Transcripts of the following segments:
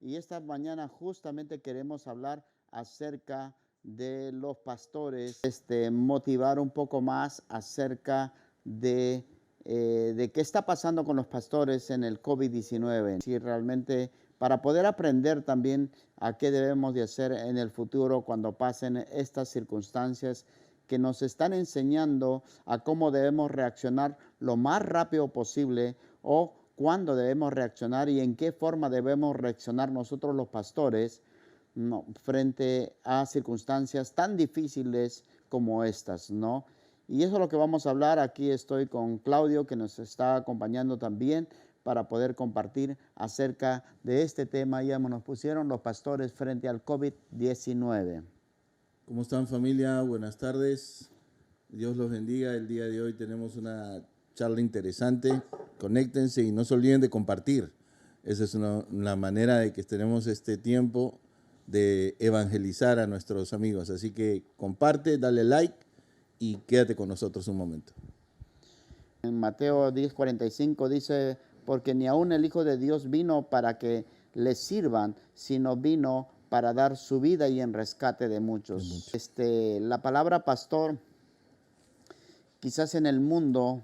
Y esta mañana justamente queremos hablar acerca de los pastores, motivar un poco más acerca de qué está pasando con los pastores en el COVID-19. Si realmente para poder aprender también a qué debemos de hacer en el futuro cuando pasen estas circunstancias que nos están enseñando a cómo debemos reaccionar lo más rápido posible o cuándo debemos reaccionar y en qué forma debemos reaccionar nosotros los pastores, ¿no?, frente a circunstancias tan difíciles como estas, ¿no? Y eso es lo que vamos a hablar. Aquí estoy con Claudio, que nos está acompañando también para poder compartir acerca de este tema. Ya nos pusieron los pastores frente al COVID-19. ¿Cómo están, familia? Buenas tardes. Dios los bendiga. El día de hoy tenemos una charla interesante. Conéctense y no se olviden de compartir. Esa es una manera de que tenemos este tiempo de evangelizar a nuestros amigos. Así que comparte, dale like y quédate con nosotros un momento. En Mateo 10:45 dice, porque ni aun el Hijo de Dios vino para que le sirvan, sino vino para dar su vida y en rescate de muchos. La palabra pastor, quizás en el mundo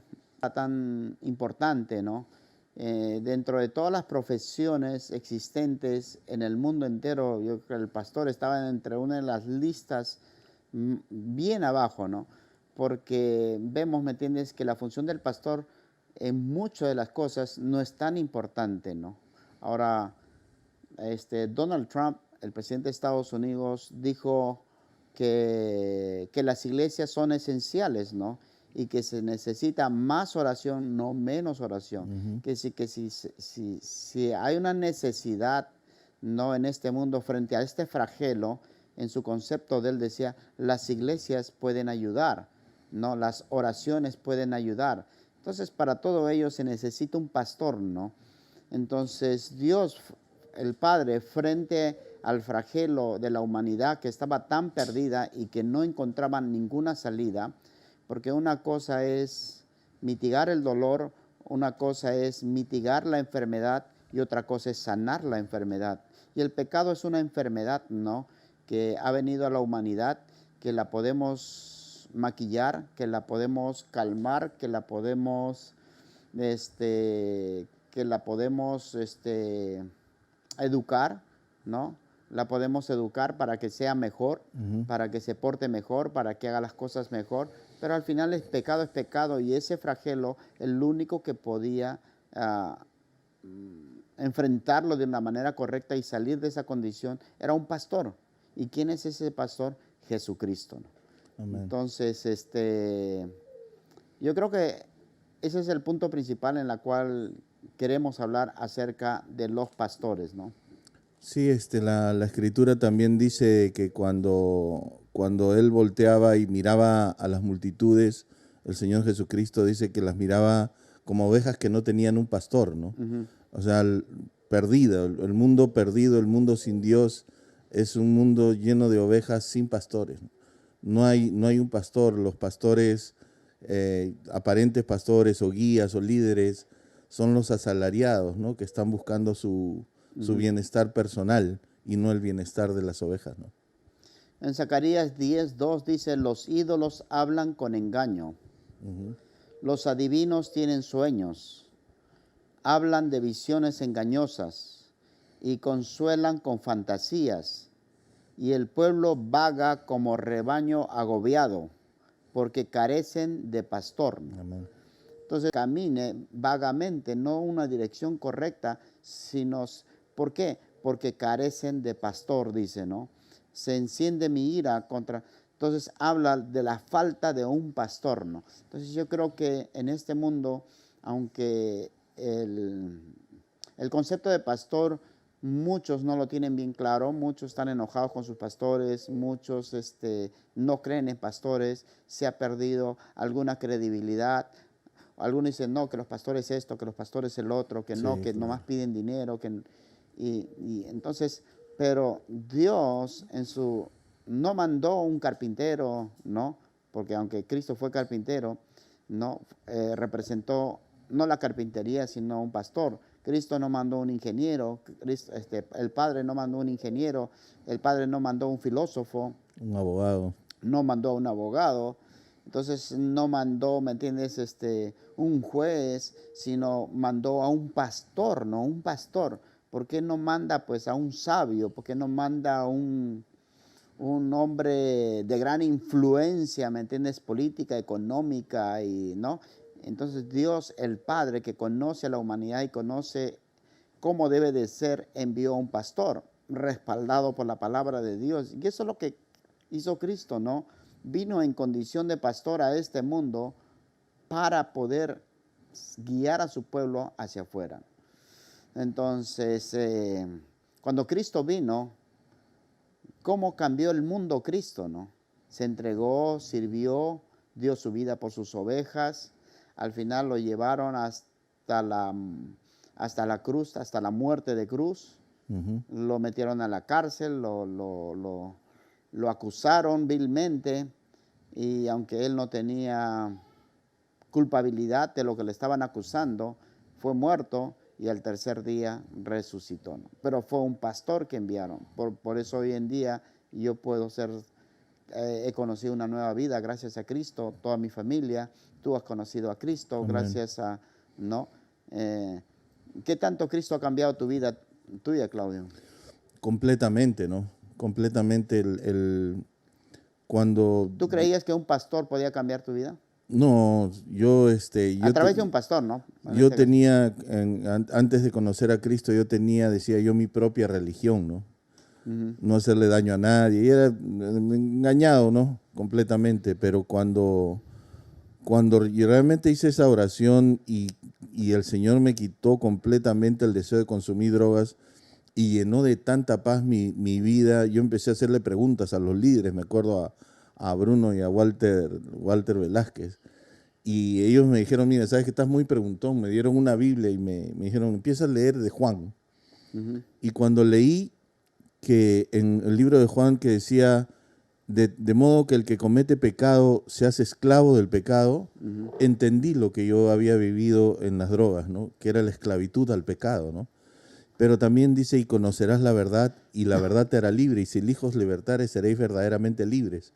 tan importante, ¿no? Dentro de todas las profesiones existentes en el mundo entero, yo creo que el pastor estaba entre una de las listas bien abajo, ¿no? Porque vemos, ¿me entiendes?, que la función del pastor en muchas de las cosas no es tan importante, ¿no? Ahora, Donald Trump, el presidente de Estados Unidos, dijo que las iglesias son esenciales, ¿no? Y que se necesita más oración, no menos oración. Si hay una necesidad, ¿no?, en este mundo frente a este flagelo, en su concepto de él decía, las iglesias pueden ayudar, ¿no? Las oraciones pueden ayudar. Entonces, para todo ello se necesita un pastor, ¿no? Entonces, Dios, el Padre, frente al flagelo de la humanidad que estaba tan perdida y que no encontraba ninguna salida, porque una cosa es mitigar el dolor, una cosa es mitigar la enfermedad y otra cosa es sanar la enfermedad. Y el pecado es una enfermedad, ¿no?, que ha venido a la humanidad, que la podemos maquillar, que la podemos calmar, que la podemos educar, ¿no? La podemos educar para que sea mejor, para que se porte mejor, para que haga las cosas mejor, pero al final el pecado es pecado y ese flagelo, el único que podía enfrentarlo de una manera correcta y salir de esa condición era un pastor. ¿Y quién es ese pastor? Jesucristo, ¿no? Amén. Entonces, yo creo que ese es el punto principal en la cual queremos hablar acerca de los pastores, ¿no? Sí, la escritura también dice que cuando él volteaba y miraba a las multitudes, el Señor Jesucristo dice que las miraba como ovejas que no tenían un pastor, ¿no? O sea, perdido, el mundo perdido, el mundo sin Dios, es un mundo lleno de ovejas sin pastores. No hay un pastor. Los pastores, aparentes pastores o guías o líderes, son los asalariados, ¿no?, que están buscando su bienestar personal y no el bienestar de las ovejas, ¿no? En Zacarías 10:2 dice, los ídolos hablan con engaño, los adivinos tienen sueños, hablan de visiones engañosas y consuelan con fantasías, y el pueblo vaga como rebaño agobiado, porque carecen de pastor. Amén. Entonces, camine vagamente, no una dirección correcta, sino, ¿por qué? Porque carecen de pastor, dice, ¿no? Se enciende mi ira contra... Entonces, habla de la falta de un pastor, ¿no? Entonces, yo creo que en este mundo, aunque el concepto de pastor, muchos no lo tienen bien claro, muchos están enojados con sus pastores, muchos no creen en pastores, se ha perdido alguna credibilidad. Algunos dicen, no, que los pastores esto, que los pastores el otro, que Sí, no, que claro. nomás piden dinero. Y entonces, pero Dios no mandó un carpintero, ¿no? Porque aunque Cristo fue carpintero, no representó no la carpintería, sino un pastor, Cristo no mandó un ingeniero, el Padre no mandó un ingeniero, el Padre no mandó un filósofo, Un abogado. no mandó a un abogado, entonces no mandó, ¿me entiendes? Un juez, sino mandó a un pastor, ¿no? Un pastor. ¿Por qué no manda pues a un sabio? ¿Por qué no manda a un hombre de gran influencia, ¿me entiendes? Política, económica, y ¿no? Entonces Dios, el Padre, que conoce a la humanidad y conoce cómo debe de ser, envió a un pastor, respaldado por la palabra de Dios. Y eso es lo que hizo Cristo, ¿no? Vino en condición de pastor a este mundo para poder guiar a su pueblo hacia afuera. Entonces, cuando Cristo vino, ¿cómo cambió el mundo Cristo, no? Se entregó, sirvió, dio su vida por sus ovejas. Al final lo llevaron hasta la cruz, hasta la muerte de cruz. Lo metieron a la cárcel, lo acusaron vilmente, y aunque él no tenía culpabilidad de lo que le estaban acusando, fue muerto y al tercer día resucitó, ¿no? Pero fue un pastor que enviaron. Por eso hoy en día yo puedo he conocido una nueva vida gracias a Cristo, toda mi familia, tú has conocido a Cristo. Amén. Gracias a, ¿no? ¿Qué tanto Cristo ha cambiado tu vida tuya, Claudio? Completamente, ¿no? Completamente cuando... ¿Tú creías que un pastor podía cambiar tu vida? No, yo... A través de un pastor, ¿no? Yo tenía, antes de conocer a Cristo, decía yo, mi propia religión, ¿no? No hacerle daño a nadie. Y era engañado, ¿no? Completamente. Pero cuando yo realmente hice esa oración y el Señor me quitó completamente el deseo de consumir drogas y llenó de tanta paz mi vida, yo empecé a hacerle preguntas a los líderes. Me acuerdo a Bruno y a Walter Velázquez. Y ellos me dijeron, mira, sabes que estás muy preguntón. Me dieron una Biblia y me dijeron, empieza a leer de Juan. Y cuando leí que en el libro de Juan que decía, de modo que el que comete pecado se hace esclavo del pecado, entendí lo que yo había vivido en las drogas, ¿no? Que era la esclavitud al pecado, ¿no? Pero también dice, y conocerás la verdad, y la verdad te hará libre, y si el Hijo os libertare, seréis verdaderamente libres.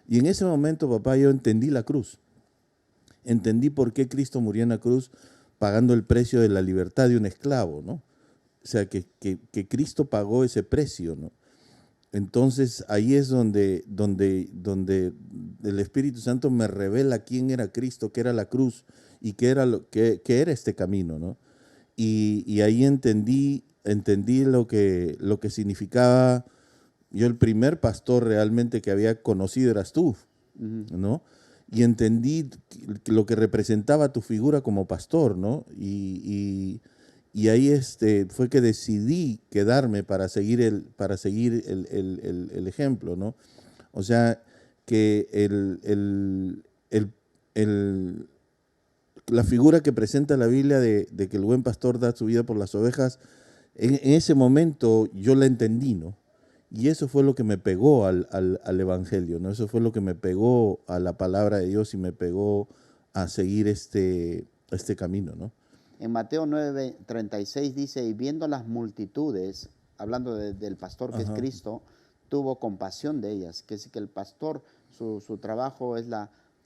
Y en ese momento, papá, yo entendí la cruz. Entendí por qué Cristo murió en la cruz pagando el precio de la libertad de un esclavo, ¿no? O sea, que Cristo pagó ese precio, ¿no? Entonces ahí es donde el Espíritu Santo me revela quién era Cristo, qué era la cruz y qué era este camino, ¿no? Y ahí entendí lo que significaba. Yo el primer pastor realmente que había conocido eras tú, ¿no? Y entendí lo que representaba tu figura como pastor, ¿no? Y ahí fue que decidí quedarme para seguir el ejemplo, ¿no? O sea, que la figura que presenta la Biblia de que el buen pastor da su vida por las ovejas, en ese momento yo la entendí, ¿no? Y eso fue lo que me pegó al Evangelio, ¿no? Eso fue lo que me pegó a la palabra de Dios y me pegó a seguir este camino, ¿no? En Mateo 9:36 dice, y viendo las multitudes, hablando del pastor que es Cristo, tuvo compasión de ellas. Que es que el pastor, su trabajo es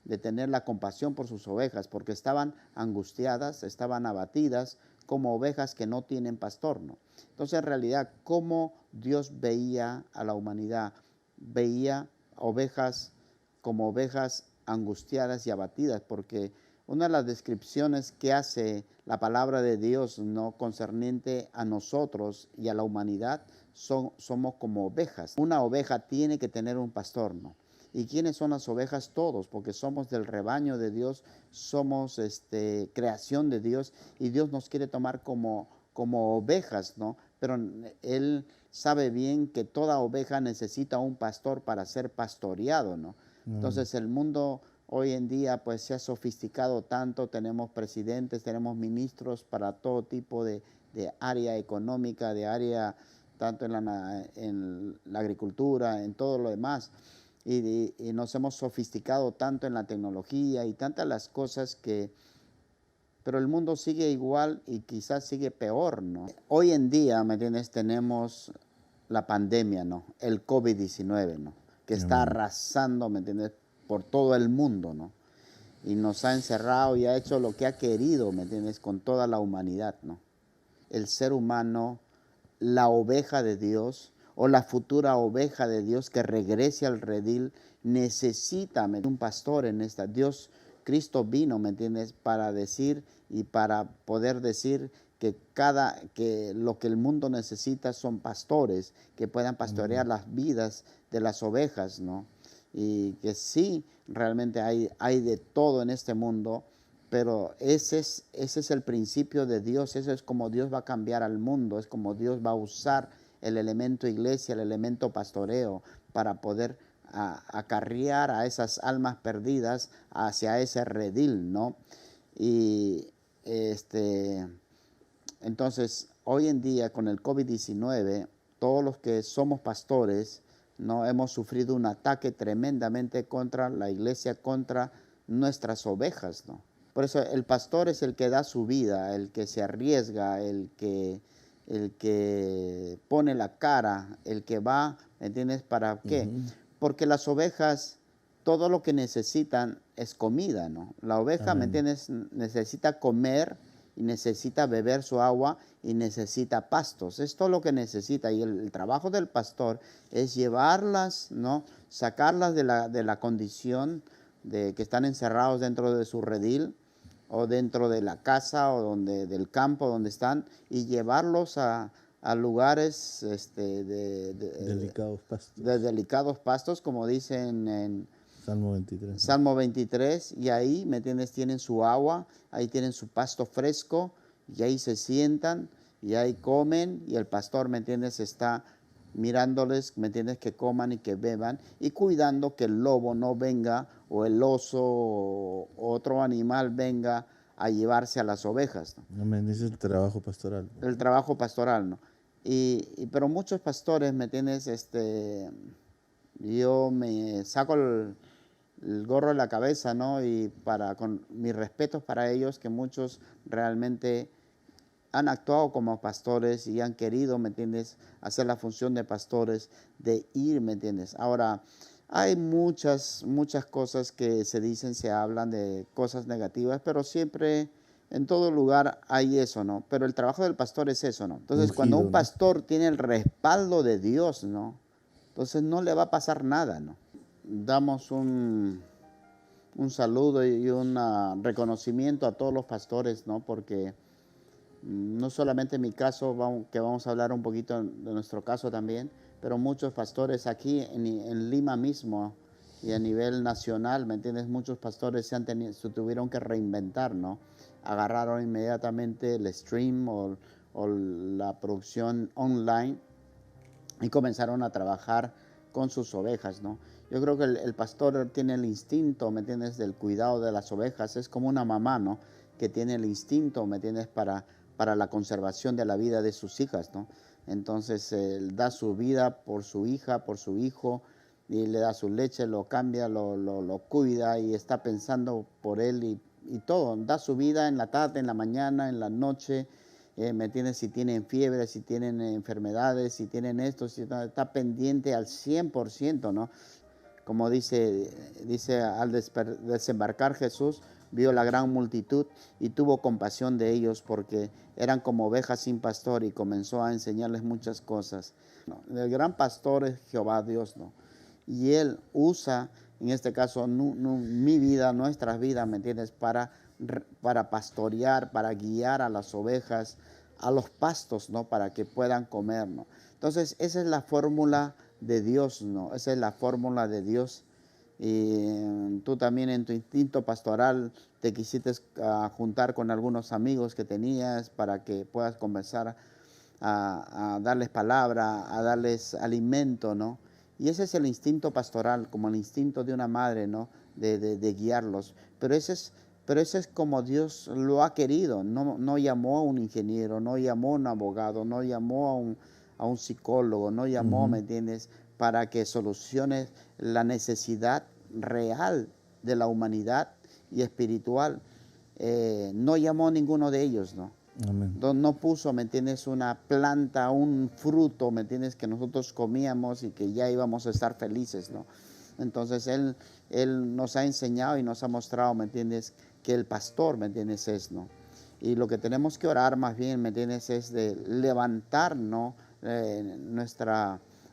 de tener la compasión por sus ovejas, porque estaban angustiadas, estaban abatidas, como ovejas que no tienen pastor, ¿no? Entonces, en realidad, ¿cómo Dios veía a la humanidad? Veía ovejas como ovejas angustiadas y abatidas, porque una de las descripciones que hace la palabra de Dios, no concerniente a nosotros y a la humanidad, somos como ovejas. Una oveja tiene que tener un pastor, ¿no? ¿Y quiénes son las ovejas? Todos, porque somos del rebaño de Dios, somos creación de Dios, y Dios nos quiere tomar como ovejas, ¿no? Pero Él sabe bien que toda oveja necesita un pastor para ser pastoreado, ¿no? Entonces el mundo hoy en día pues se ha sofisticado tanto, tenemos presidentes, tenemos ministros para todo tipo de área económica, de área tanto en la agricultura, en todo lo demás. Y nos hemos sofisticado tanto en la tecnología y tantas las cosas que pero el mundo sigue igual y quizás sigue peor, ¿no? Hoy en día, ¿me entiendes? Tenemos la pandemia, ¿no? El COVID-19, ¿no? Que está Amén. arrasando, ¿me entiendes? Por todo el mundo, ¿no? Y nos ha encerrado y ha hecho lo que ha querido, ¿me entiendes? Con toda la humanidad, ¿no? El ser humano, la oveja de Dios o la futura oveja de Dios que regrese al redil, necesita un pastor en esta. Dios, Cristo vino, ¿me entiendes? Para decir y para poder decir que lo que el mundo necesita son pastores que puedan pastorear las vidas de las ovejas, ¿no? Y que sí, realmente hay de todo en este mundo, pero ese es el principio de Dios, eso es como Dios va a cambiar al mundo, es como Dios va a usar el elemento iglesia, el elemento pastoreo, para poder acarrear a esas almas perdidas hacia ese redil, ¿no? Y entonces, hoy en día con el COVID-19, todos los que somos pastores, ¿no? Hemos sufrido un ataque tremendamente contra la iglesia, contra nuestras ovejas, ¿no? Por eso el pastor es el que da su vida, el que se arriesga, el que pone la cara, el que va, ¿me entiendes? ¿Para qué? Porque las ovejas, todo lo que necesitan es comida, ¿no? La oveja, ¿me Amén. entiendes? Necesita comer y necesita beber su agua y necesita pastos. Es todo lo que necesita. Y el trabajo del pastor es llevarlas, ¿no? Sacarlas de la condición de que están encerrados dentro de su redil o dentro de la casa o del campo donde están y llevarlos a lugares Delicados pastos. de delicados pastos, como dicen en Salmo 23. Salmo 23, y ahí, ¿me entiendes? Tienen su agua, ahí tienen su pasto fresco, y ahí se sientan, y ahí comen, y el pastor, ¿me entiendes? Está mirándoles, ¿me entiendes? Que coman y que beban, y cuidando que el lobo no venga, o el oso, o otro animal venga a llevarse a las ovejas, ¿no? Amén. Ese es el trabajo pastoral. El trabajo pastoral, ¿no? Pero muchos pastores, ¿me entiendes? Yo me saco el gorro de la cabeza, ¿no? Y con mis respetos para ellos, que muchos realmente han actuado como pastores y han querido, ¿me entiendes?, hacer la función de pastores, de ir, ¿me entiendes? Ahora, hay muchas cosas que se dicen, se hablan de cosas negativas, pero siempre, en todo lugar hay eso, ¿no? Pero el trabajo del pastor es eso, ¿no? Entonces, cuando Ungido, un ¿no? pastor tiene el respaldo de Dios, ¿no? Entonces no le va a pasar nada, ¿no? Damos un saludo y un reconocimiento a todos los pastores, ¿no? Porque no solamente en mi caso, que vamos a hablar un poquito de nuestro caso también, pero muchos pastores aquí en Lima mismo y a nivel nacional, ¿me entiendes? Muchos pastores se tuvieron que reinventar, ¿no? Agarraron inmediatamente el stream o la producción online y comenzaron a trabajar con sus ovejas, ¿no? Yo creo que el pastor tiene el instinto, ¿me entiendes?, del cuidado de las ovejas. Es como una mamá, ¿no?, que tiene el instinto, ¿me entiendes?, para la conservación de la vida de sus hijas, ¿no? Entonces, él da su vida por su hija, por su hijo, y le da su leche, lo cambia, lo cuida y está pensando por él y todo. Da su vida en la tarde, en la mañana, en la noche, ¿me entiendes? Si tienen fiebre, si tienen enfermedades, si tienen esto, si está pendiente al 100%, ¿no? Como dice al desembarcar Jesús, vio la gran multitud y tuvo compasión de ellos porque eran como ovejas sin pastor y comenzó a enseñarles muchas cosas. ¿No? El gran pastor es Jehová Dios, ¿no? Y Él usa, en este caso, mi vida, nuestras vidas, ¿me entiendes?, para pastorear, para guiar a las ovejas a los pastos, ¿no?, para que puedan comer, ¿no? Entonces, esa es la fórmula de Dios, ¿no? Esa es la fórmula de Dios. Y tú también en tu instinto pastoral te quisiste juntar con algunos amigos que tenías para que puedas conversar, a darles palabra, a darles alimento, ¿no? Y ese es el instinto pastoral, como el instinto de una madre, ¿no?, de guiarlos. Pero ese es como Dios lo ha querido. No llamó a un ingeniero, no llamó a un abogado, no llamó a un psicólogo, no llamó, ¿me entiendes?, para que solucione la necesidad real de la humanidad y espiritual. no llamó a ninguno de ellos, ¿no? Amén. No puso, ¿me entiendes?, una planta, un fruto, ¿me entiendes?, que nosotros comíamos y que ya íbamos a estar felices, ¿no? Entonces Él nos ha enseñado y nos ha mostrado, ¿me entiendes?, que el pastor, ¿me entiendes?, es, ¿no? Y lo que tenemos que orar más bien, ¿me entiendes?, es de levantar, ¿no?,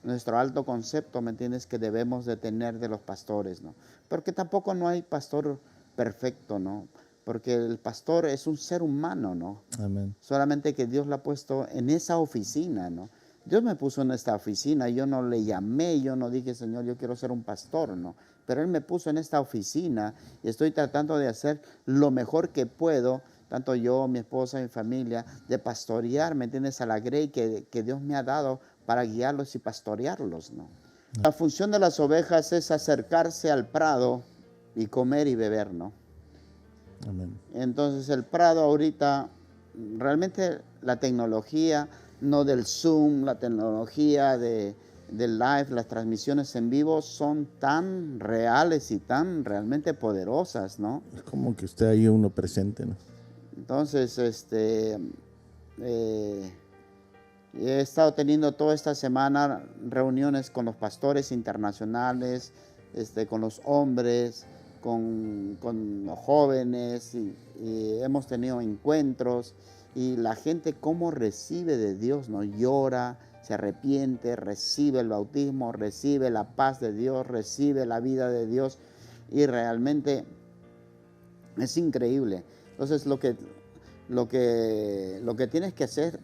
nuestro alto concepto, ¿me entiendes?, que debemos de tener de los pastores, ¿no? Porque tampoco no hay pastor perfecto, ¿no? Porque el pastor es un ser humano, ¿no? Amén. Solamente que Dios lo ha puesto en esa oficina, ¿no? Dios me puso en esta oficina, yo no le llamé, yo no dije, Señor, yo quiero ser un pastor, ¿no? Pero Él me puso en esta oficina y estoy tratando de hacer lo mejor que puedo, tanto yo, mi esposa, mi familia, de pastorear, ¿me entiendes?, a la grey que Dios me ha dado para guiarlos y pastorearlos, ¿no? La función de las ovejas es acercarse al prado y comer y beber, ¿no? Amén. Entonces el prado ahorita, realmente la tecnología, no del Zoom, la tecnología del live, las transmisiones en vivo son tan reales y tan realmente poderosas, ¿no? Es como que usted ahí uno presente, ¿no? Entonces, he estado teniendo toda esta semana reuniones con los pastores internacionales, con los hombres, con los jóvenes, y hemos tenido encuentros, y la gente cómo recibe de Dios, ¿no? Llora, se arrepiente, recibe el bautismo, recibe la paz de Dios, recibe la vida de Dios, y realmente es increíble. Entonces lo que tienes que hacer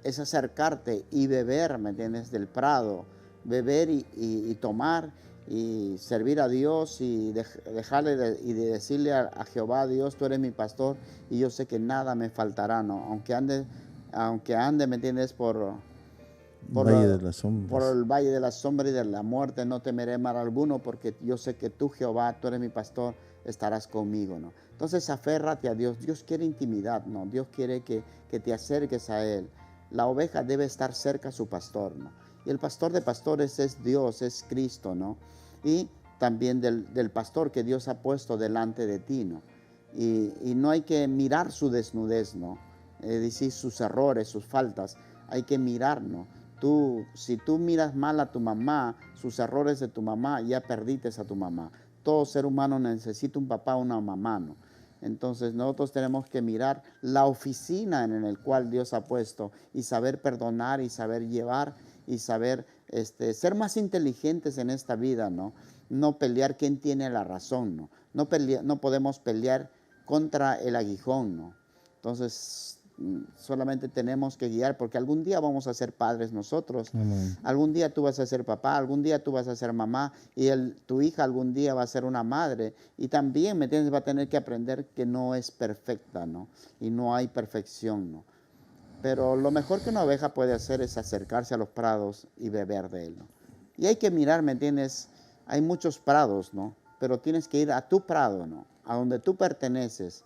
es acercarte y beber, ¿me entiendes?, del prado, beber y tomar y servir a Dios y dejarle y de decirle a Jehová, Dios, tú eres mi pastor y yo sé que nada me faltará, ¿no? Aunque ande, ¿me entiendes?, por Valle de las sombras. por el valle de la sombra y de la muerte, no temeré mal alguno, porque yo sé que tú, Jehová, tú eres mi pastor, estarás conmigo, ¿no? Entonces aférrate a Dios. Dios quiere intimidad, ¿no? Dios quiere que te acerques a Él. La oveja debe estar cerca a su pastor, ¿no? Y el pastor de pastores es Dios, es Cristo, ¿no? Y también del pastor que Dios ha puesto delante de ti, ¿no? Y no hay que mirar su desnudez, ¿no? Es decir, sus errores, sus faltas, hay que mirar, ¿no? Si tú miras mal a tu mamá, sus errores de tu mamá, ya perdiste a tu mamá. Todo ser humano necesita un papá o una mamá, ¿no? Entonces nosotros tenemos que mirar la oficina en la cual Dios ha puesto y saber perdonar y saber llevar y saber ser más inteligentes en esta vida, ¿no? No pelear quién tiene la razón, ¿no? No podemos pelear contra el aguijón, ¿no? Entonces solamente tenemos que guiar, porque algún día vamos a ser padres nosotros. Amén. Algún día tú vas a ser papá, algún día tú vas a ser mamá, y tu hija algún día va a ser una madre, y también, ¿me entiendes?, va a tener que aprender que no es perfecta, ¿no? Y no hay perfección, ¿no? Pero lo mejor que una oveja puede hacer es acercarse a los prados y beber de él, ¿no? Y hay que mirar, ¿me entiendes? Hay muchos prados, ¿no? Pero tienes que ir a tu prado, ¿no? A donde tú perteneces.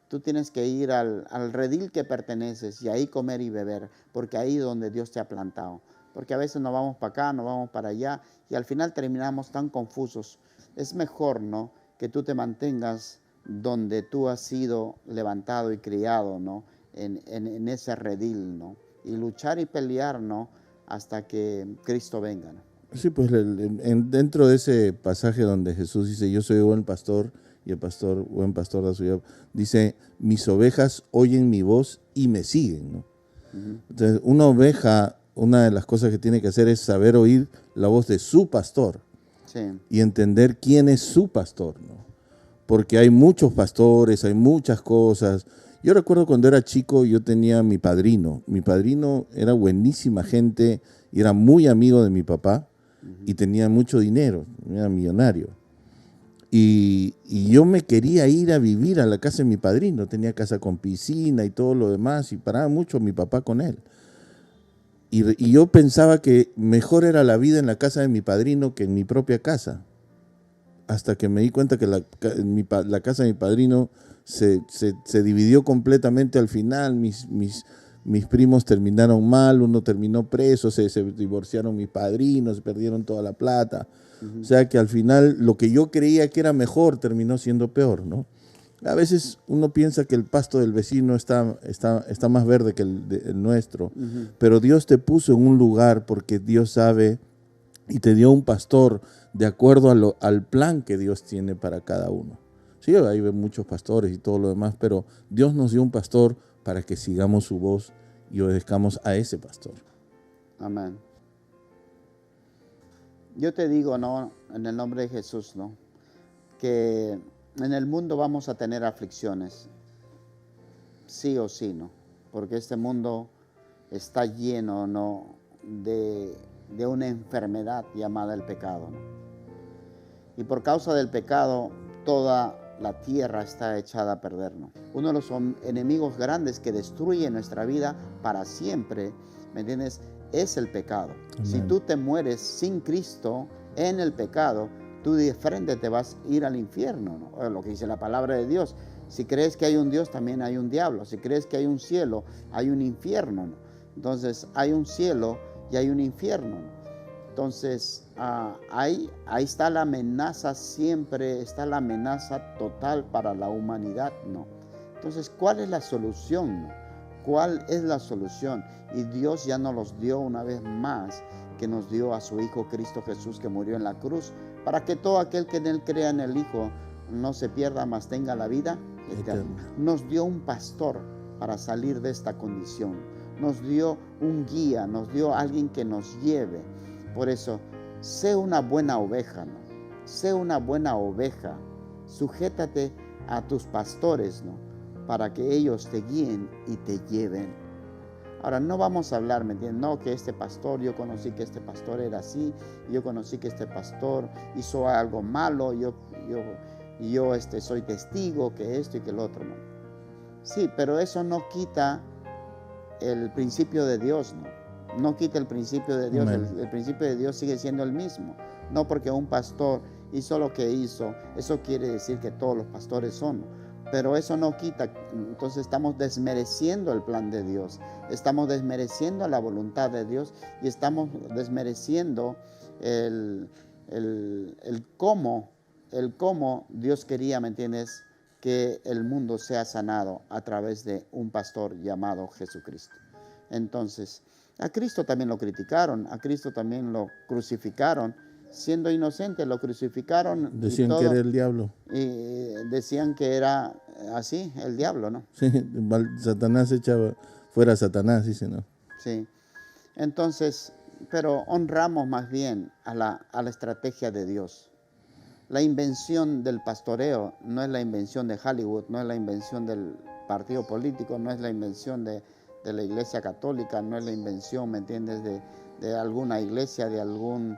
Tú tienes que ir al redil que perteneces y ahí comer y beber, porque ahí es donde Dios te ha plantado. Porque a veces nos vamos para acá, nos vamos para allá y al final terminamos tan confusos. Es mejor, ¿no?, que tú te mantengas donde tú has sido levantado y criado, ¿no?, en ese redil, ¿no? Y luchar y pelear, ¿no?, hasta que Cristo venga, ¿no? Sí, pues dentro de ese pasaje donde Jesús dice, yo soy buen pastor, y el pastor, buen pastor da su vida, dice, mis ovejas oyen mi voz y me siguen, ¿no? Uh-huh. Entonces, una oveja, una de las cosas que tiene que hacer es saber oír la voz de su pastor. Sí. Y entender quién es su pastor, ¿no? Porque hay muchos pastores, hay muchas cosas. Yo recuerdo cuando era chico, yo tenía mi padrino. Mi padrino era buenísima gente y era muy amigo de mi papá. Uh-huh. Y tenía mucho dinero, era millonario. Y yo me quería ir a vivir a la casa de mi padrino. Tenía casa con piscina y todo lo demás, y paraba mucho mi papá con él. Y yo pensaba que mejor era la vida en la casa de mi padrino que en mi propia casa. Hasta que me di cuenta que la casa de mi padrino se dividió completamente al final. Mis primos terminaron mal, uno terminó preso, se divorciaron mis padrinos, perdieron toda la plata. Uh-huh. O sea que al final lo que yo creía que era mejor terminó siendo peor, ¿no? A veces uno piensa que el pasto del vecino está más verde que el nuestro, pero Dios te puso en un lugar porque Dios sabe y te dio un pastor de acuerdo al plan que Dios tiene para cada uno. Sí, hay muchos pastores y todo lo demás, pero Dios nos dio un pastor para que sigamos su voz y obedezcamos a ese pastor. Amén. Yo te digo, ¿no? En el nombre de Jesús, ¿no? Que en el mundo vamos a tener aflicciones, sí o sí, ¿no? Porque este mundo está lleno, ¿no? de una enfermedad llamada el pecado, ¿no? Y por causa del pecado, toda la tierra está echada a perder, ¿no? Uno de los enemigos grandes que destruye nuestra vida para siempre, ¿me entiendes?, es el pecado. Amén. Si tú te mueres sin Cristo en el pecado, tú de frente te vas a ir al infierno, ¿no? Lo que dice la palabra de Dios. Si crees que hay un Dios, también hay un diablo. Si crees que hay un cielo, hay un infierno, ¿no? Entonces, hay un cielo y hay un infierno, ¿no? Entonces, ahí está la amenaza, siempre está la amenaza total para la humanidad, ¿no? Entonces, ¿cuál es la solución, no? ¿Cuál es la solución? Y Dios ya nos los dio una vez más, que nos dio a su Hijo Cristo Jesús, que murió en la cruz, para que todo aquel que en Él crea en el Hijo no se pierda, mas tenga la vida eterna. Nos dio un pastor para salir de esta condición. Nos dio un guía, nos dio alguien que nos lleve. Por eso, sé una buena oveja, ¿no? Sé una buena oveja. Sujétate a tus pastores, ¿no? Para que ellos te guíen y te lleven. Ahora, no vamos a hablar, ¿me entiendes? No, que este pastor, yo conocí que este pastor era así, yo conocí que este pastor hizo algo malo, yo soy testigo que esto y que el otro, ¿no? Sí, pero eso no quita el principio de Dios, ¿no? No quita el principio de Dios. El principio de Dios sigue siendo el mismo. No porque un pastor hizo lo que hizo, eso quiere decir que todos los pastores son, ¿no? Pero eso no quita, entonces estamos desmereciendo el plan de Dios, estamos desmereciendo la voluntad de Dios y estamos desmereciendo el cómo Dios quería, ¿me entiendes?, que el mundo sea sanado a través de un pastor llamado Jesucristo. Entonces, a Cristo también lo criticaron, a Cristo también lo crucificaron. Siendo inocente, lo crucificaron. Decían que era el diablo. Y decían que era así, el diablo, ¿no? Sí, Satanás echaba fuera a Satanás, dice, ¿no? Sí. Entonces, pero honramos más bien a la estrategia de Dios. La invención del pastoreo no es la invención de Hollywood, no es la invención del partido político, no es la invención de la Iglesia Católica, no es la invención, ¿me entiendes?, de alguna iglesia, de algún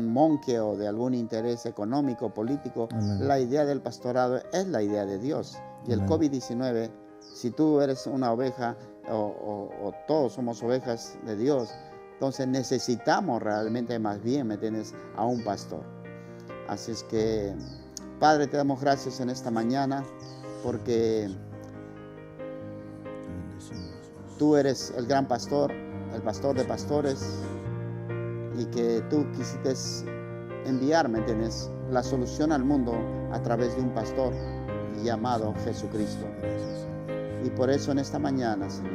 monje o de algún interés económico, político. Amén. La idea del pastorado es la idea de Dios. Y el COVID-19, si tú eres una oveja o todos somos ovejas de Dios, entonces necesitamos realmente más bien, ¿me entiendes?, a un pastor. Así es que, Padre, te damos gracias en esta mañana porque tú eres el gran pastor, el pastor de pastores, y que tú quisiste enviar, ¿me entiendes?, la solución al mundo a través de un pastor llamado Jesucristo. Y por eso en esta mañana, Señor,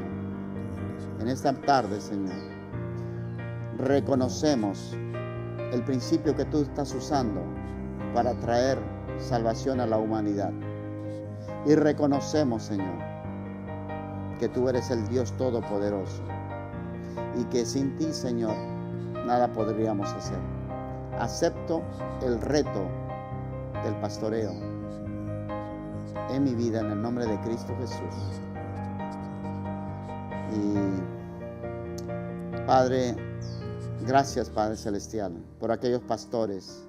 en esta tarde, Señor, reconocemos el principio que tú estás usando para traer salvación a la humanidad. Y reconocemos, Señor, que tú eres el Dios Todopoderoso y que sin ti, Señor, nada podríamos hacer. Acepto el reto del pastoreo en mi vida en el nombre de Cristo Jesús. Y Padre, gracias, Padre Celestial, por aquellos pastores.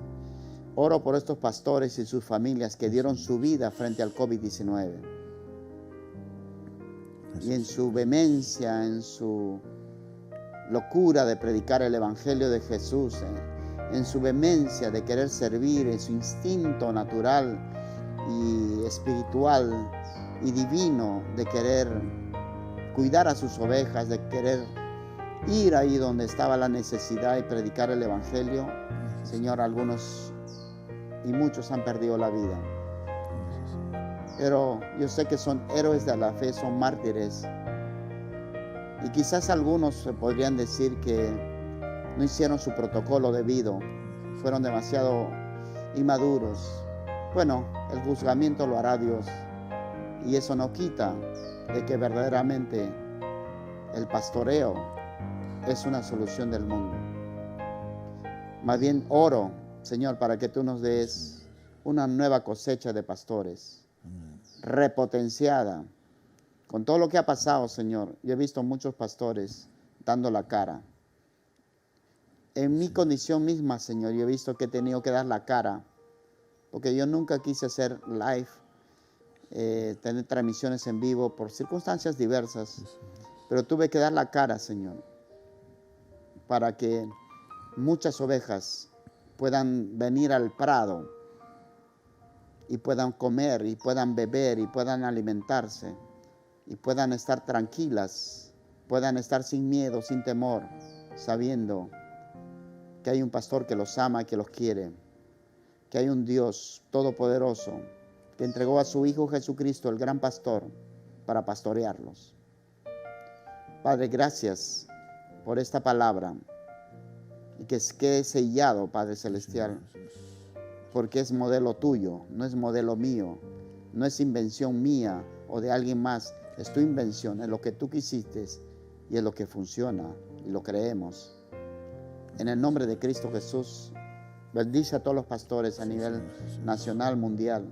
Oro por estos pastores y sus familias que dieron su vida frente al COVID-19. Y en su vehemencia, en su locura de predicar el Evangelio de Jesús, en su vehemencia de querer servir, en su instinto natural y espiritual y divino de querer cuidar a sus ovejas, de querer ir ahí donde estaba la necesidad y predicar el Evangelio. Señor, algunos y muchos han perdido la vida. pero yo sé que son héroes de la fe, son mártires. Y quizás algunos podrían decir que no hicieron su protocolo debido, fueron demasiado inmaduros. Bueno, el juzgamiento lo hará Dios, y eso no quita de que verdaderamente el pastoreo es una solución del mundo. Más bien oro, Señor, para que tú nos des una nueva cosecha de pastores, repotenciada. Con todo lo que ha pasado, Señor, yo he visto muchos pastores dando la cara. En mi condición misma, Señor, yo he visto que he tenido que dar la cara, porque yo nunca quise hacer live, tener transmisiones en vivo por circunstancias diversas, pero tuve que dar la cara, Señor, para que muchas ovejas puedan venir al prado y puedan comer y puedan beber y puedan alimentarse y puedan estar tranquilas, puedan estar sin miedo, sin temor, sabiendo que hay un pastor que los ama y que los quiere, que hay un Dios todopoderoso que entregó a su Hijo Jesucristo, el gran pastor, para pastorearlos. Padre, gracias por esta palabra y que quede sellado, Padre Celestial, porque es modelo tuyo, no es modelo mío, no es invención mía o de alguien más, es tu invención, es lo que tú quisiste y es lo que funciona y lo creemos. En el nombre de Cristo Jesús, bendice a todos los pastores a nivel nacional, mundial,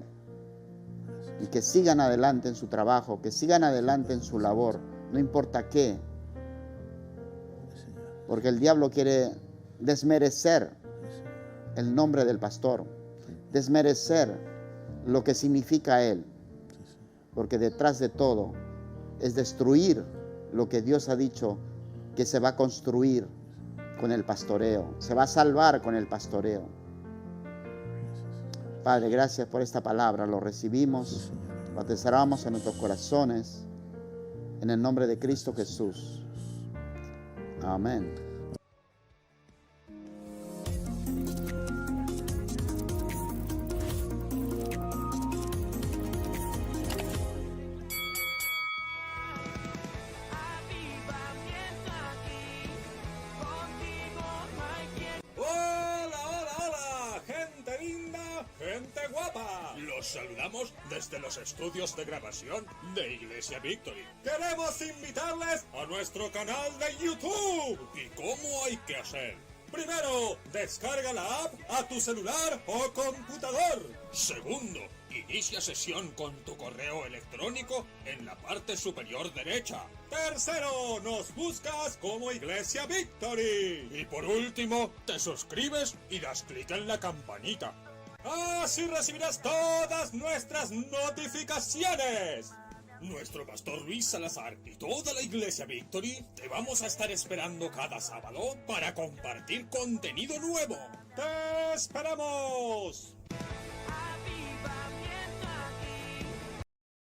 y que sigan adelante en su trabajo, que sigan adelante en su labor, no importa qué, porque el diablo quiere desmerecer el nombre del pastor, desmerecer lo que significa él, porque detrás de todo es destruir lo que Dios ha dicho que se va a construir con el pastoreo, se va a salvar con el pastoreo. Padre, gracias por esta palabra, lo recibimos, lo atesoramos en nuestros corazones, en el nombre de Cristo Jesús. Amén. ¡Gente guapa! Los saludamos desde los estudios de grabación de Iglesia Victory. Queremos invitarles a nuestro canal de YouTube. ¿Y cómo hay que hacer? Primero, descarga la app a tu celular o computador. Segundo, inicia sesión con tu correo electrónico en la parte superior derecha. Tercero, nos buscas como Iglesia Victory. Y por último, te suscribes y das clic en la campanita. Así recibirás todas nuestras notificaciones. Nuestro pastor Luis Salazar y toda la Iglesia Victory te vamos a estar esperando cada sábado para compartir contenido nuevo. ¡Te esperamos!